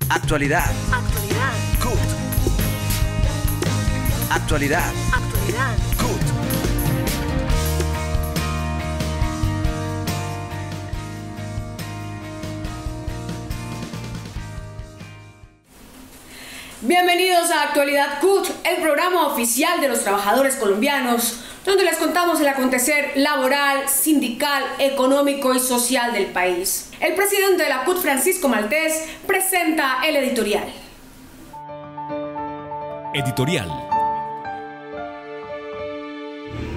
Actualidad. Actualidad. CUT. Actualidad. Actualidad. CUT. Bienvenidos a Actualidad CUT, el programa oficial de los trabajadores colombianos, donde les contamos el acontecer laboral, sindical, económico y social del país. El presidente de la CUT, Francisco Maltés, presenta el editorial. Editorial.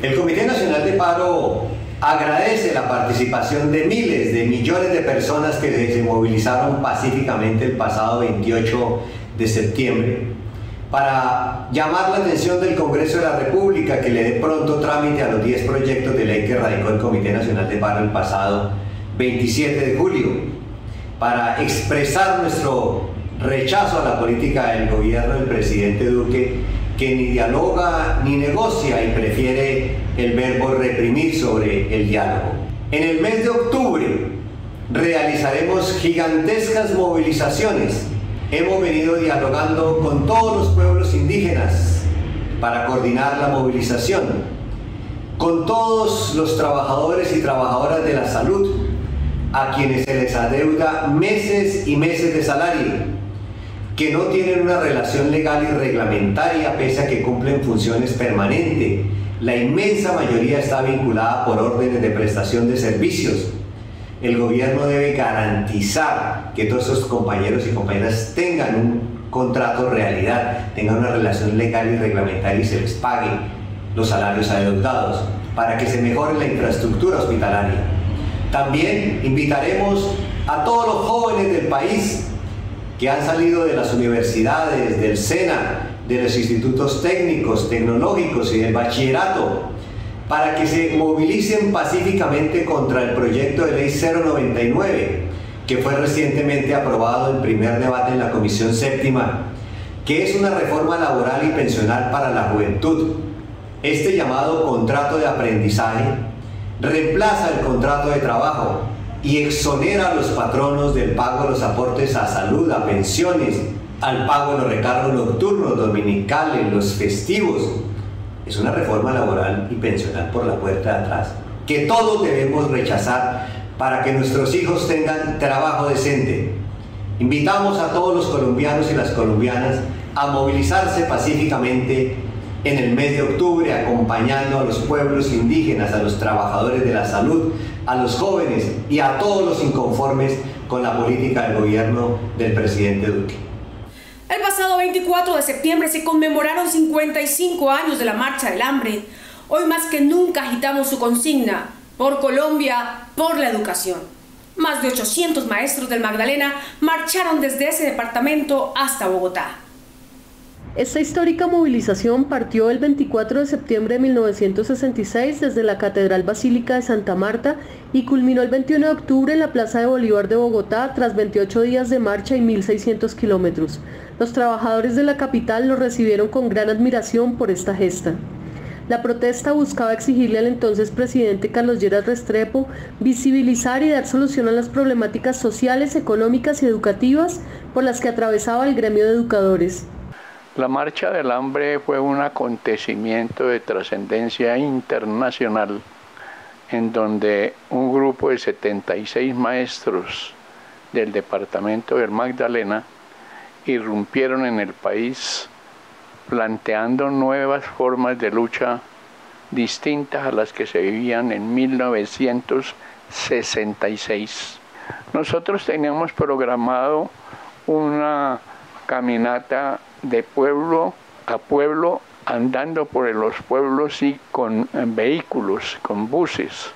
El Comité Nacional de Paro agradece la participación de miles de millones de personas que se movilizaron pacíficamente el pasado 28 de septiembre para llamar la atención del Congreso de la República que le dé pronto trámite a los 10 proyectos de ley que radicó el Comité Nacional de Paro el pasado 27 de julio, para expresar nuestro rechazo a la política del gobierno del presidente Duque, que ni dialoga ni negocia y prefiere el verbo reprimir sobre el diálogo. En el mes de octubre realizaremos gigantescas movilizaciones. Hemos venido dialogando con todos los pueblos indígenas para coordinar la movilización, con todos los trabajadores y trabajadoras de la salud, a quienes se les adeuda meses y meses de salario, que no tienen una relación legal y reglamentaria pese a que cumplen funciones permanentes. La inmensa mayoría está vinculada por órdenes de prestación de servicios. El gobierno debe garantizar que todos esos compañeros y compañeras tengan un contrato realidad, tengan una relación legal y reglamentaria y se les pague los salarios adeudados para que se mejore la infraestructura hospitalaria. También invitaremos a todos los jóvenes del país que han salido de las universidades, del SENA, de los institutos técnicos, tecnológicos y del bachillerato, para que se movilicen pacíficamente contra el proyecto de ley 099, que fue recientemente aprobado en primer debate en la Comisión Séptima, que es una reforma laboral y pensional para la juventud. Este llamado contrato de aprendizaje reemplaza el contrato de trabajo y exonera a los patronos del pago de los aportes a salud, a pensiones, al pago de los recargos nocturnos, dominicales, los festivos. Es una reforma laboral y pensional por la puerta de atrás, que todos debemos rechazar para que nuestros hijos tengan trabajo decente. Invitamos a todos los colombianos y las colombianas a movilizarse pacíficamente en el mes de octubre, acompañando a los pueblos indígenas, a los trabajadores de la salud, a los jóvenes y a todos los inconformes con la política del gobierno del presidente Duque. El pasado 24 de septiembre se conmemoraron 55 años de la Marcha del Hambre. Hoy más que nunca agitamos su consigna: por Colombia, por la educación. Más de 800 maestros del Magdalena marcharon desde ese departamento hasta Bogotá. Esta histórica movilización partió el 24 de septiembre de 1966 desde la Catedral Basílica de Santa Marta y culminó el 21 de octubre en la Plaza de Bolívar de Bogotá tras 28 días de marcha y 1.600 kilómetros. Los trabajadores de la capital lo recibieron con gran admiración por esta gesta. La protesta buscaba exigirle al entonces presidente Carlos Lleras Restrepo visibilizar y dar solución a las problemáticas sociales, económicas y educativas por las que atravesaba el gremio de educadores. La Marcha del Hambre fue un acontecimiento de trascendencia internacional en donde un grupo de 76 maestros del departamento del Magdalena irrumpieron en el país planteando nuevas formas de lucha distintas a las que se vivían en 1966. Nosotros teníamos programado una caminata de pueblo a pueblo, andando por los pueblos y con vehículos, con buses.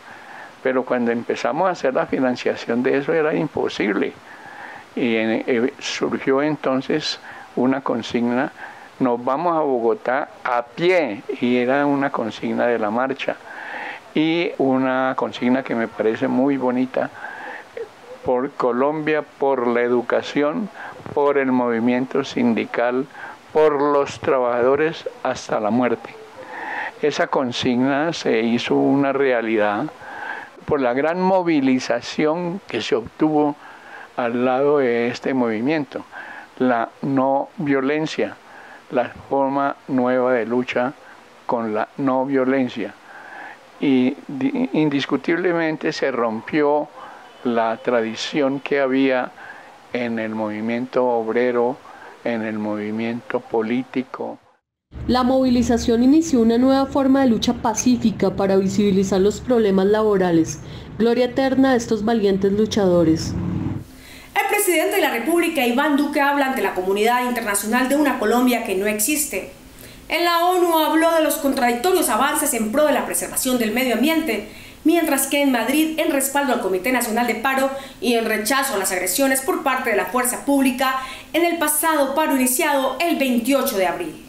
Pero cuando empezamos a hacer la financiación de eso era imposible. Y surgió entonces una consigna: nos vamos a Bogotá a pie, y era una consigna de la marcha. Y una consigna que me parece muy bonita: por Colombia, por la educación, por el movimiento sindical, por los trabajadores hasta la muerte. Esa consigna se hizo una realidad por la gran movilización que se obtuvo al lado de este movimiento. la no violencia, la forma nueva de lucha con la no violencia. Y indiscutiblemente se rompió la tradición que había en el movimiento obrero, en el movimiento político. La movilización inició una nueva forma de lucha pacífica para visibilizar los problemas laborales. Gloria eterna a estos valientes luchadores. El presidente de la República, Iván Duque, habla ante la comunidad internacional de una Colombia que no existe. En la ONU habló de los contradictorios avances en pro de la preservación del medio ambiente, mientras que en Madrid, en respaldo al Comité Nacional de Paro y en rechazo a las agresiones por parte de la fuerza pública en el pasado paro iniciado el 28 de abril.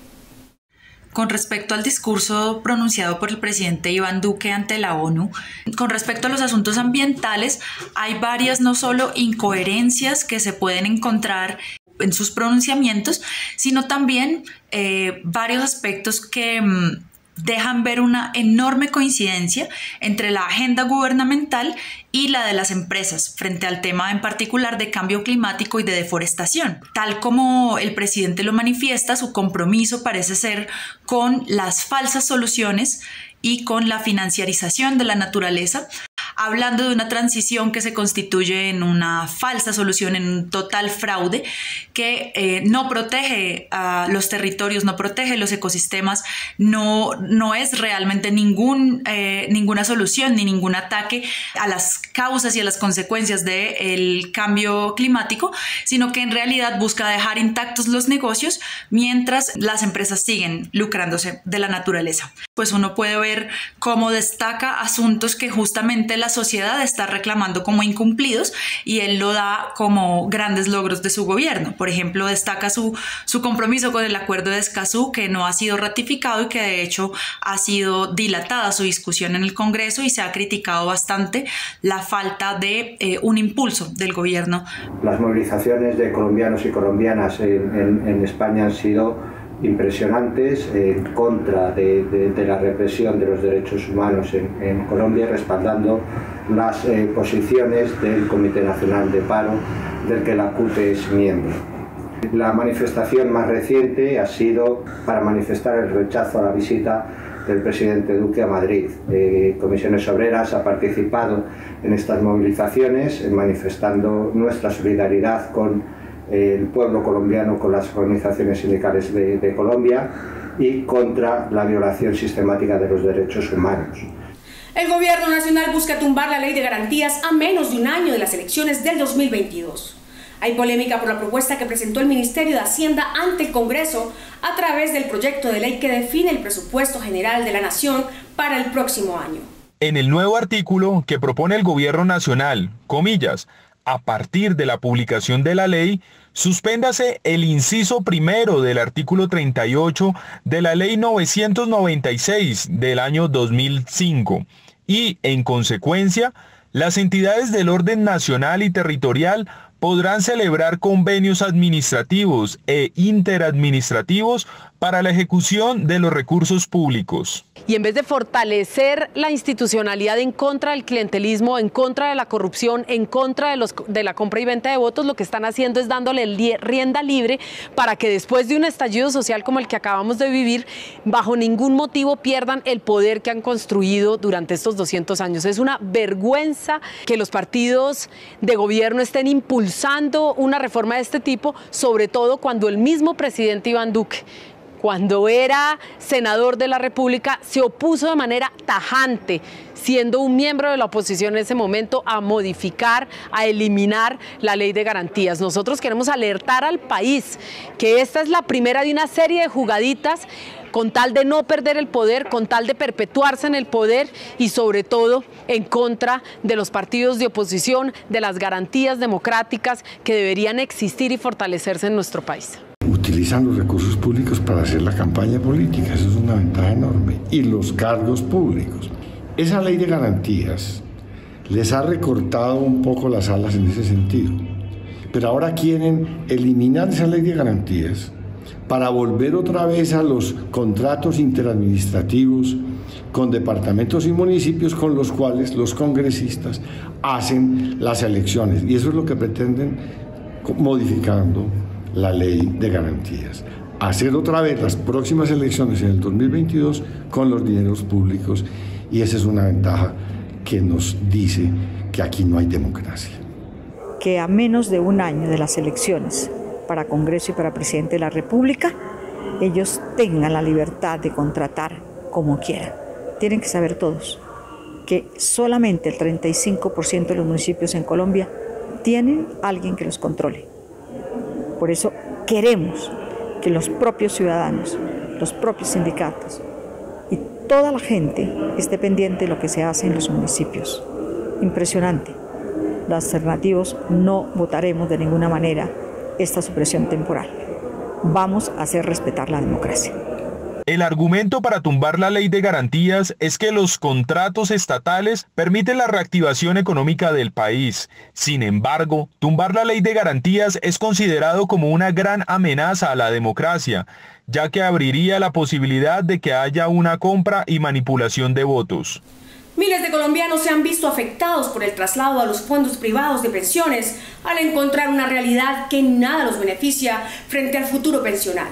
Con respecto al discurso pronunciado por el presidente Iván Duque ante la ONU, con respecto a los asuntos ambientales, hay varias no solo incoherencias que se pueden encontrar en sus pronunciamientos, sino también varios aspectos que dejan ver una enorme coincidencia entre la agenda gubernamental y la de las empresas frente al tema en particular de cambio climático y de deforestación. Tal como el presidente lo manifiesta, su compromiso parece ser con las falsas soluciones y con la financiarización de la naturaleza, hablando de una transición que se constituye en una falsa solución, en un total fraude que no protege a los territorios, no protege los ecosistemas, no es realmente ninguna solución ni ningún ataque a las causas y a las consecuencias del cambio climático, sino que en realidad busca dejar intactos los negocios mientras las empresas siguen lucrándose de la naturaleza. Pues uno puede ver cómo destaca asuntos que justamente la sociedad está reclamando como incumplidos y él lo da como grandes logros de su gobierno. Por ejemplo, destaca su compromiso con el Acuerdo de Escazú, que no ha sido ratificado y que de hecho ha sido dilatada su discusión en el Congreso, y se ha criticado bastante la falta de un impulso del gobierno. Las movilizaciones de colombianos y colombianas en España han sido impresionantes en contra de la represión de los derechos humanos en Colombia, respaldando las posiciones del Comité Nacional de Paro, del que la CUT es miembro. La manifestación más reciente ha sido para manifestar el rechazo a la visita del presidente Duque a Madrid. Comisiones Obreras ha participado en estas movilizaciones, manifestando nuestra solidaridad con el pueblo colombiano, con las organizaciones sindicales de Colombia y contra la violación sistemática de los derechos humanos. El gobierno nacional busca tumbar la ley de garantías a menos de un año de las elecciones del 2022. Hay polémica por la propuesta que presentó el Ministerio de Hacienda ante el Congreso a través del proyecto de ley que define el presupuesto general de la Nación para el próximo año. En el nuevo artículo que propone el gobierno nacional, comillas, a partir de la publicación de la ley, suspéndase el inciso primero del artículo 38 de la ley 996 del año 2005 y, en consecuencia, las entidades del orden nacional y territorial podrán celebrar convenios administrativos e interadministrativos para la ejecución de los recursos públicos. Y en vez de fortalecer la institucionalidad en contra del clientelismo, en contra de la corrupción, en contra de la compra y venta de votos, lo que están haciendo es dándole rienda libre para que después de un estallido social como el que acabamos de vivir, bajo ningún motivo pierdan el poder que han construido durante estos 200 años. Es una vergüenza que los partidos de gobierno estén impulsando una reforma de este tipo, sobre todo cuando el mismo presidente Iván Duque, cuando era senador de la República, se opuso de manera tajante, siendo un miembro de la oposición en ese momento, a modificar, a eliminar la ley de garantías. Nosotros queremos alertar al país que esta es la primera de una serie de jugaditas con tal de no perder el poder, con tal de perpetuarse en el poder y sobre todo en contra de los partidos de oposición, de las garantías democráticas que deberían existir y fortalecerse en nuestro país. Utilizan los recursos públicos para hacer la campaña política, eso es una ventaja enorme, y los cargos públicos. Esa ley de garantías les ha recortado un poco las alas en ese sentido, pero ahora quieren eliminar esa ley de garantías para volver otra vez a los contratos interadministrativos con departamentos y municipios con los cuales los congresistas hacen las elecciones, y eso es lo que pretenden modificando la ley de garantías. Hacer otra vez las próximas elecciones en el 2022 con los dineros públicos, y esa es una ventaja que nos dice que aquí no hay democracia. Que a menos de un año de las elecciones para Congreso y para Presidente de la República, ellos tengan la libertad de contratar como quieran. Tienen que saber todos que solamente el 35% de los municipios en Colombia tienen alguien que los controle. Por eso queremos que los propios ciudadanos, los propios sindicatos y toda la gente esté pendiente de lo que se hace en los municipios. Impresionante. Los alternativos no votaremos de ninguna manera esta supresión temporal. Vamos a hacer respetar la democracia. El argumento para tumbar la ley de garantías es que los contratos estatales permiten la reactivación económica del país. Sin embargo, tumbar la ley de garantías es considerado como una gran amenaza a la democracia, ya que abriría la posibilidad de que haya una compra y manipulación de votos. Miles de colombianos se han visto afectados por el traslado a los fondos privados de pensiones al encontrar una realidad que nada los beneficia frente al futuro pensional.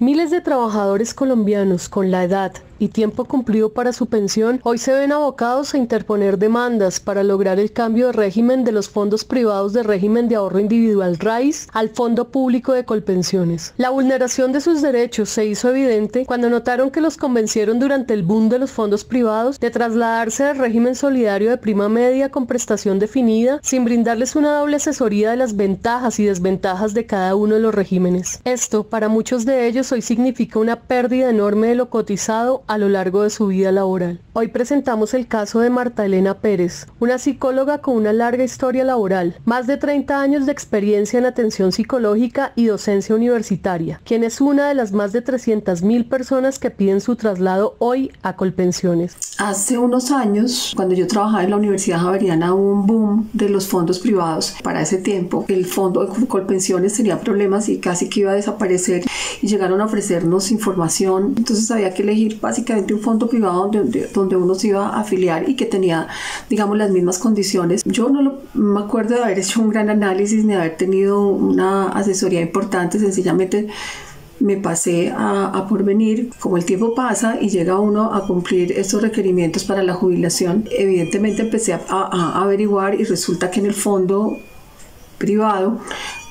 Miles de trabajadores colombianos con la edad y tiempo cumplido para su pensión hoy se ven abocados a interponer demandas para lograr el cambio de régimen de los fondos privados de régimen de ahorro individual RAIS al Fondo Público de Colpensiones. La vulneración de sus derechos se hizo evidente cuando notaron que los convencieron durante el boom de los fondos privados de trasladarse del régimen solidario de prima media con prestación definida sin brindarles una doble asesoría de las ventajas y desventajas de cada uno de los regímenes. Esto, para muchos de ellos, hoy significa una pérdida enorme de lo cotizado a lo largo de su vida laboral. Hoy presentamos el caso de Marta Elena Pérez, una psicóloga con una larga historia laboral, más de 30 años de experiencia en atención psicológica y docencia universitaria, quien es una de las más de 300.000 personas que piden su traslado hoy a Colpensiones. Hace unos años, cuando yo trabajaba en la Universidad Javeriana, hubo un boom de los fondos privados. Para ese tiempo, el fondo de Colpensiones tenía problemas y casi que iba a desaparecer, y llegaron a ofrecernos información. Entonces había que elegir básicamente un fondo privado donde uno se iba a afiliar y que tenía, digamos, las mismas condiciones. Yo no me acuerdo de haber hecho un gran análisis ni haber tenido una asesoría importante. Sencillamente me pasé a Porvenir. Como el tiempo pasa y llega uno a cumplir estos requerimientos para la jubilación, evidentemente empecé a averiguar, y resulta que en el fondo privado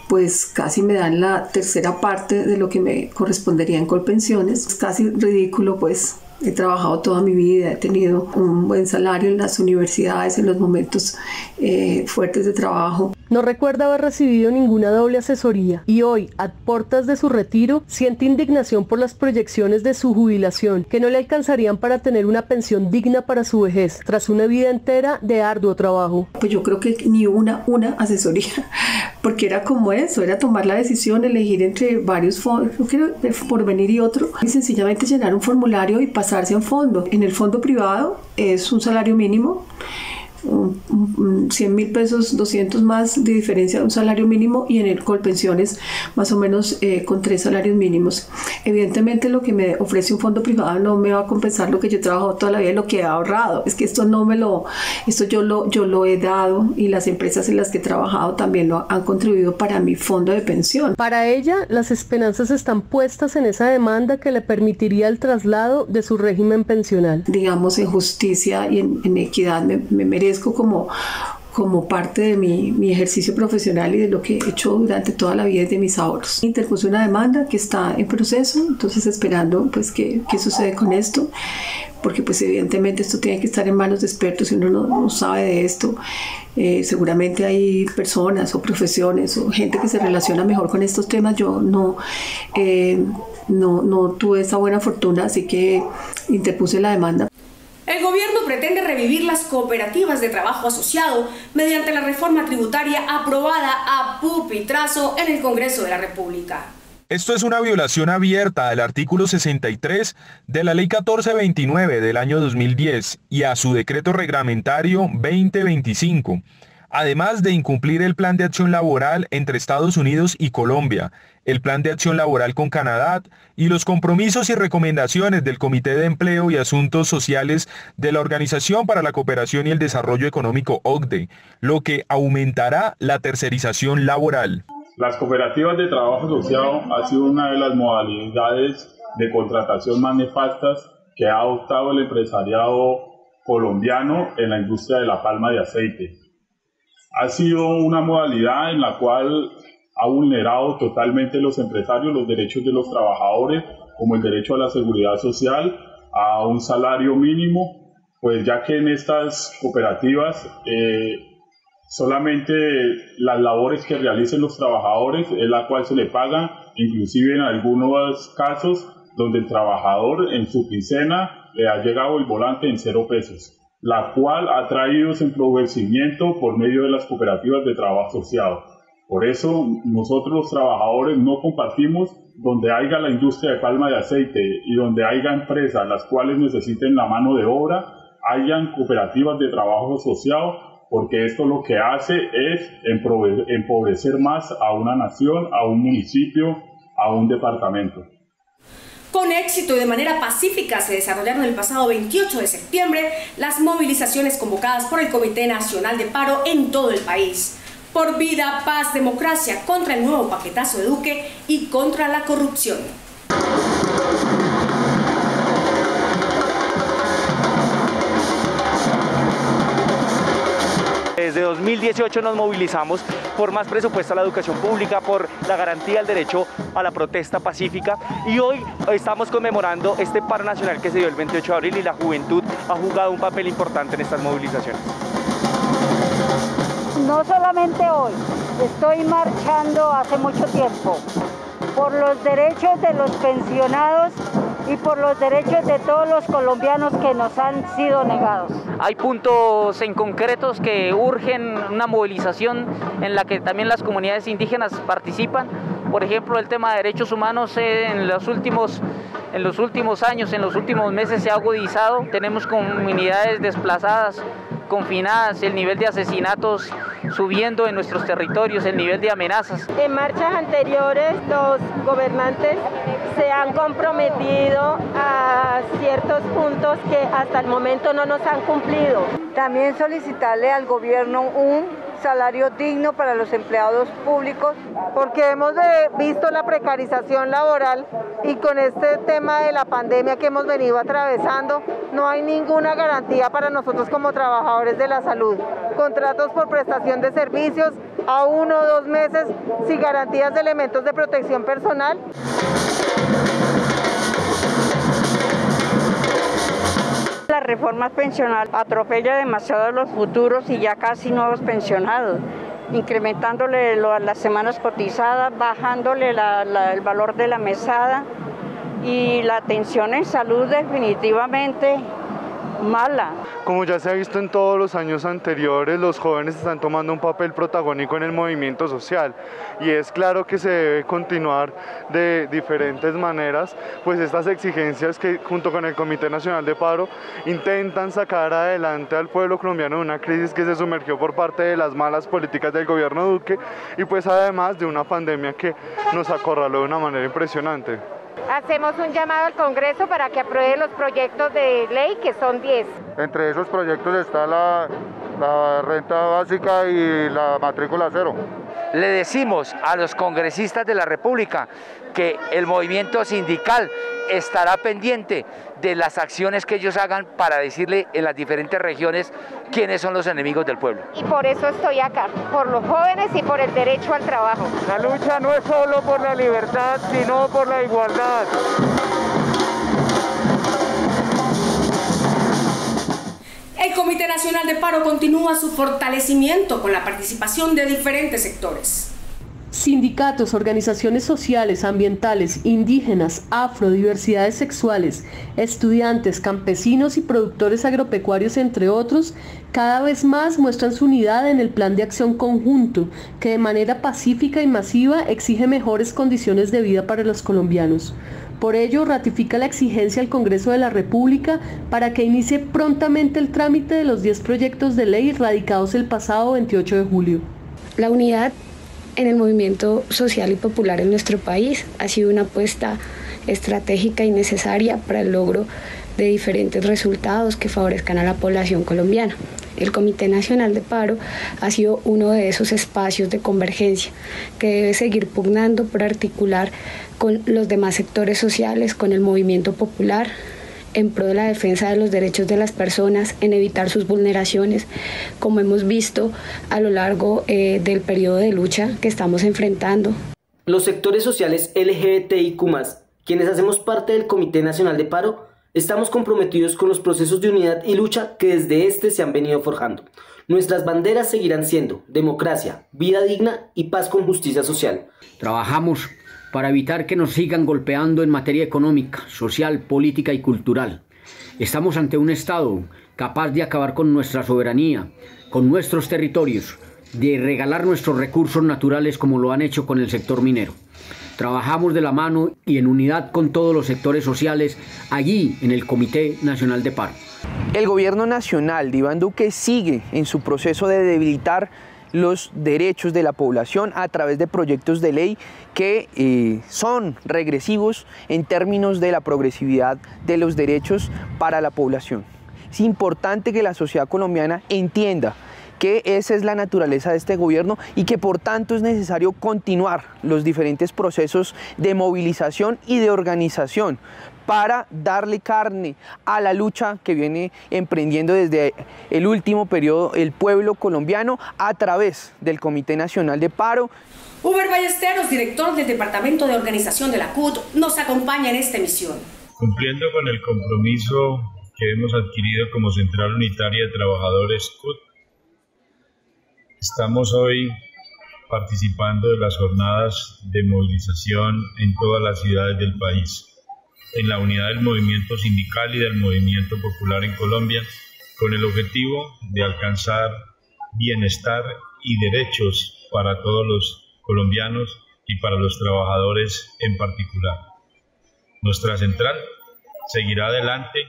pues casi me dan la tercera parte de lo que me correspondería en Colpensiones. Es casi ridículo, pues he trabajado toda mi vida, he tenido un buen salario en las universidades, en los momentos fuertes de trabajo. No recuerda haber recibido ninguna doble asesoría y hoy, a puertas de su retiro, siente indignación por las proyecciones de su jubilación, que no le alcanzarían para tener una pensión digna para su vejez, tras una vida entera de arduo trabajo. Pues yo creo que ni una asesoría, porque era como eso, era tomar la decisión, elegir entre varios fondos, creo que Porvenir y otro, y sencillamente llenar un formulario y pasarse a un fondo. En el fondo privado es un salario mínimo, 100.000 pesos, 200 más de diferencia de un salario mínimo, y en el Colpensiones más o menos con 3 salarios mínimos. Evidentemente lo que me ofrece un fondo privado no me va a compensar lo que yo he trabajado toda la vida y lo que he ahorrado. Es que esto yo lo he dado, y las empresas en las que he trabajado también lo han contribuido para mi fondo de pensión. Para ella, las esperanzas están puestas en esa demanda que le permitiría el traslado de su régimen pensional. Digamos, en justicia y en equidad me merezco como parte de mi ejercicio profesional y de lo que he hecho durante toda la vida y de mis ahorros. Interpuse una demanda que está en proceso, entonces esperando pues qué sucede con esto, porque pues evidentemente esto tiene que estar en manos de expertos, y uno no sabe de esto. Seguramente hay personas o profesiones o gente que se relaciona mejor con estos temas. Yo no tuve esa buena fortuna, así que interpuse la demanda. El gobierno pretende revivir las cooperativas de trabajo asociado mediante la reforma tributaria aprobada a pupitrazo en el Congreso de la República. Esto es una violación abierta al artículo 63 de la Ley 1429 del año 2010 y a su decreto reglamentario 2025. Además de incumplir el Plan de Acción Laboral entre Estados Unidos y Colombia, el Plan de Acción Laboral con Canadá y los compromisos y recomendaciones del Comité de Empleo y Asuntos Sociales de la Organización para la Cooperación y el Desarrollo Económico OCDE, lo que aumentará la tercerización laboral. Las cooperativas de trabajo asociado ha sido una de las modalidades de contratación más nefastas que ha adoptado el empresariado colombiano en la industria de la palma de aceite. Ha sido una modalidad en la cual ha vulnerado totalmente los empresarios los derechos de los trabajadores, como el derecho a la seguridad social, a un salario mínimo, pues ya que en estas cooperativas solamente las labores que realicen los trabajadores es la cual se le paga, inclusive en algunos casos donde el trabajador en su quincena le ha llegado el volante en 0 pesos, la cual ha traído ese empobrecimiento por medio de las cooperativas de trabajo asociado. Por eso nosotros los trabajadores no compartimos donde haya la industria de palma de aceite y donde haya empresas las cuales necesiten la mano de obra, hayan cooperativas de trabajo asociado, porque esto lo que hace es empobrecer más a una nación, a un municipio, a un departamento. Con éxito y de manera pacífica se desarrollaron el pasado 28 de septiembre las movilizaciones convocadas por el Comité Nacional de Paro en todo el país. Por vida, paz, democracia, contra el nuevo paquetazo de Duque y contra la corrupción. Desde 2018 nos movilizamos por más presupuesto a la educación pública, por la garantía del derecho a la protesta pacífica, y hoy estamos conmemorando este paro nacional que se dio el 28 de abril y la juventud ha jugado un papel importante en estas movilizaciones. No solamente hoy, estoy marchando hace mucho tiempo por los derechos de los pensionados y por los derechos de todos los colombianos que nos han sido negados. Hay puntos en concretos que urgen una movilización en la que también las comunidades indígenas participan. Por ejemplo, el tema de derechos humanos en los últimos años, en los últimos meses se ha agudizado. Tenemos comunidades desplazadas, confinadas, el nivel de asesinatos subiendo en nuestros territorios, el nivel de amenazas. En marchas anteriores los gobernantes se han comprometido a ciertos puntos que hasta el momento no nos han cumplido. También solicitarle al gobierno un salario digno para los empleados públicos, porque hemos visto la precarización laboral y con este tema de la pandemia que hemos venido atravesando, no hay ninguna garantía para nosotros como trabajadores de la salud. Contratos por prestación de servicios a 1 o 2 meses sin garantías de elementos de protección personal. La reforma pensional atropella demasiado a los futuros y ya casi nuevos pensionados, incrementándole las semanas cotizadas, bajándole el valor de la mesada, y la atención en salud definitivamente mala. Como ya se ha visto en todos los años anteriores, los jóvenes están tomando un papel protagónico en el movimiento social, y es claro que se debe continuar de diferentes maneras, pues estas exigencias que junto con el Comité Nacional de Paro intentan sacar adelante al pueblo colombiano de una crisis que se sumergió por parte de las malas políticas del gobierno Duque, y pues además de una pandemia que nos acorraló de una manera impresionante. Hacemos un llamado al Congreso para que apruebe los proyectos de ley, que son 10. Entre esos proyectos está la renta básica y la matrícula cero. Le decimos a los congresistas de la República que el movimiento sindical estará pendiente de las acciones que ellos hagan para decirle en las diferentes regiones quiénes son los enemigos del pueblo. Y por eso estoy acá, por los jóvenes y por el derecho al trabajo. La lucha no es solo por la libertad, sino por la igualdad. El Comité Nacional de Paro continúa su fortalecimiento con la participación de diferentes sectores. Sindicatos, organizaciones sociales, ambientales, indígenas, afro, diversidades sexuales, estudiantes, campesinos y productores agropecuarios, entre otros, cada vez más muestran su unidad en el plan de acción conjunto, que de manera pacífica y masiva exige mejores condiciones de vida para los colombianos. Por ello, ratifica la exigencia al Congreso de la República para que inicie prontamente el trámite de los 10 proyectos de ley radicados el pasado 28 de julio. La unidad en el movimiento social y popular en nuestro país ha sido una apuesta estratégica y necesaria para el logro de diferentes resultados que favorezcan a la población colombiana. El Comité Nacional de Paro ha sido uno de esos espacios de convergencia que debe seguir pugnando por articular con los demás sectores sociales, con el movimiento popular, en pro de la defensa de los derechos de las personas, en evitar sus vulneraciones, como hemos visto a lo largo del periodo de lucha que estamos enfrentando. Los sectores sociales LGBTIQ+, quienes hacemos parte del Comité Nacional de Paro, estamos comprometidos con los procesos de unidad y lucha que desde este se han venido forjando. Nuestras banderas seguirán siendo democracia, vida digna y paz con justicia social. Trabajamos para evitar que nos sigan golpeando en materia económica, social, política y cultural. Estamos ante un Estado capaz de acabar con nuestra soberanía, con nuestros territorios, de regalar nuestros recursos naturales como lo han hecho con el sector minero. Trabajamos de la mano y en unidad con todos los sectores sociales allí en el Comité Nacional de Paro. El gobierno nacional de Iván Duque sigue en su proceso de debilitar los derechos de la población a través de proyectos de ley que son regresivos en términos de la progresividad de los derechos para la población. Es importante que la sociedad colombiana entienda que esa es la naturaleza de este gobierno y que por tanto es necesario continuar los diferentes procesos de movilización y de organización para darle carne a la lucha que viene emprendiendo desde el último periodo el pueblo colombiano a través del Comité Nacional de Paro. Uber Ballesteros, director del Departamento de Organización de la CUT, nos acompaña en esta emisión. Cumpliendo con el compromiso que hemos adquirido como Central Unitaria de Trabajadores CUT, estamos hoy participando de las jornadas de movilización en todas las ciudades del país, en la unidad del movimiento sindical y del movimiento popular en Colombia, con el objetivo de alcanzar bienestar y derechos para todos los colombianos y para los trabajadores en particular. Nuestra central seguirá adelante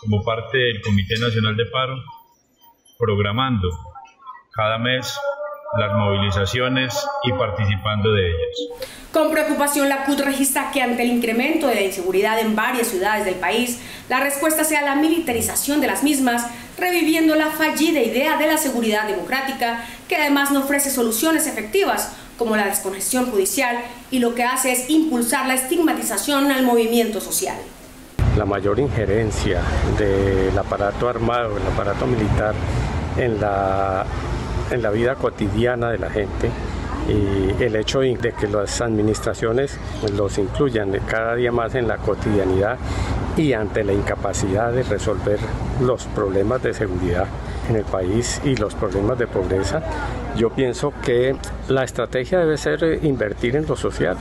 como parte del Comité Nacional de Paro, programando cada mes las movilizaciones y participando de ellas. Con preocupación, la CUT registra que ante el incremento de la inseguridad en varias ciudades del país, la respuesta sea la militarización de las mismas, reviviendo la fallida idea de la seguridad democrática, que además no ofrece soluciones efectivas, como la descongestión judicial, y lo que hace es impulsar la estigmatización al movimiento social. La mayor injerencia del aparato armado, el aparato militar, en la vida cotidiana de la gente, y el hecho de que las administraciones los incluyan cada día más en la cotidianidad y ante la incapacidad de resolver los problemas de seguridad en el país y los problemas de pobreza, yo pienso que la estrategia debe ser invertir en lo social,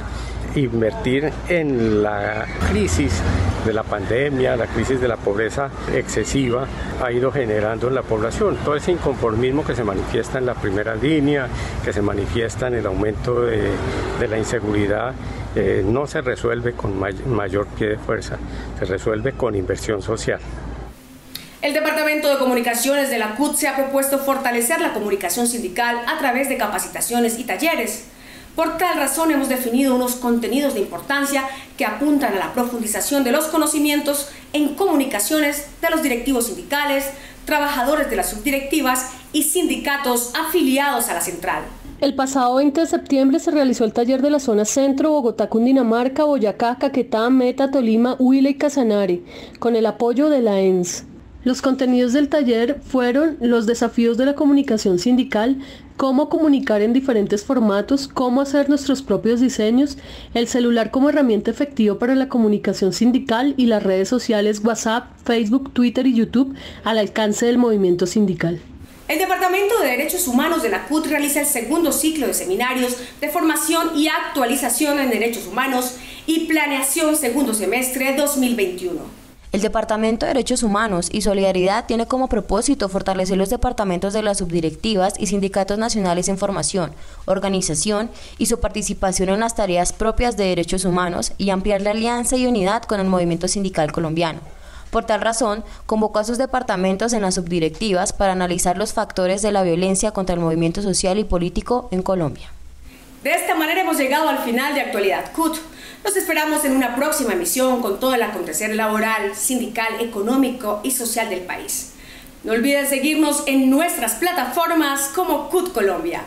invertir en la crisis de la pandemia, la crisis de la pobreza excesiva ha ido generando en la población. Todo ese inconformismo que se manifiesta en la primera línea, que se manifiesta en el aumento de la inseguridad, no se resuelve con mayor pie de fuerza, se resuelve con inversión social. El Departamento de Comunicaciones de la CUT se ha propuesto fortalecer la comunicación sindical a través de capacitaciones y talleres. Por tal razón hemos definido unos contenidos de importancia que apuntan a la profundización de los conocimientos en comunicaciones de los directivos sindicales, trabajadores de las subdirectivas y sindicatos afiliados a la central. El pasado 20 de septiembre se realizó el taller de la zona centro, Bogotá, Cundinamarca, Boyacá, Caquetá, Meta, Tolima, Huila y Casanare, con el apoyo de la ENS. Los contenidos del taller fueron los desafíos de la comunicación sindical, cómo comunicar en diferentes formatos, cómo hacer nuestros propios diseños, el celular como herramienta efectiva para la comunicación sindical y las redes sociales WhatsApp, Facebook, Twitter y YouTube al alcance del movimiento sindical. El Departamento de Derechos Humanos de la CUT realiza el segundo ciclo de seminarios de formación y actualización en derechos humanos y planeación segundo semestre 2021. El Departamento de Derechos Humanos y Solidaridad tiene como propósito fortalecer los departamentos de las subdirectivas y sindicatos nacionales en formación, organización y su participación en las tareas propias de derechos humanos y ampliar la alianza y unidad con el movimiento sindical colombiano. Por tal razón, convocó a sus departamentos en las subdirectivas para analizar los factores de la violencia contra el movimiento social y político en Colombia. De esta manera hemos llegado al final de Actualidad CUT. Nos esperamos en una próxima emisión con todo el acontecer laboral, sindical, económico y social del país. No olvides seguirnos en nuestras plataformas como CUT Colombia.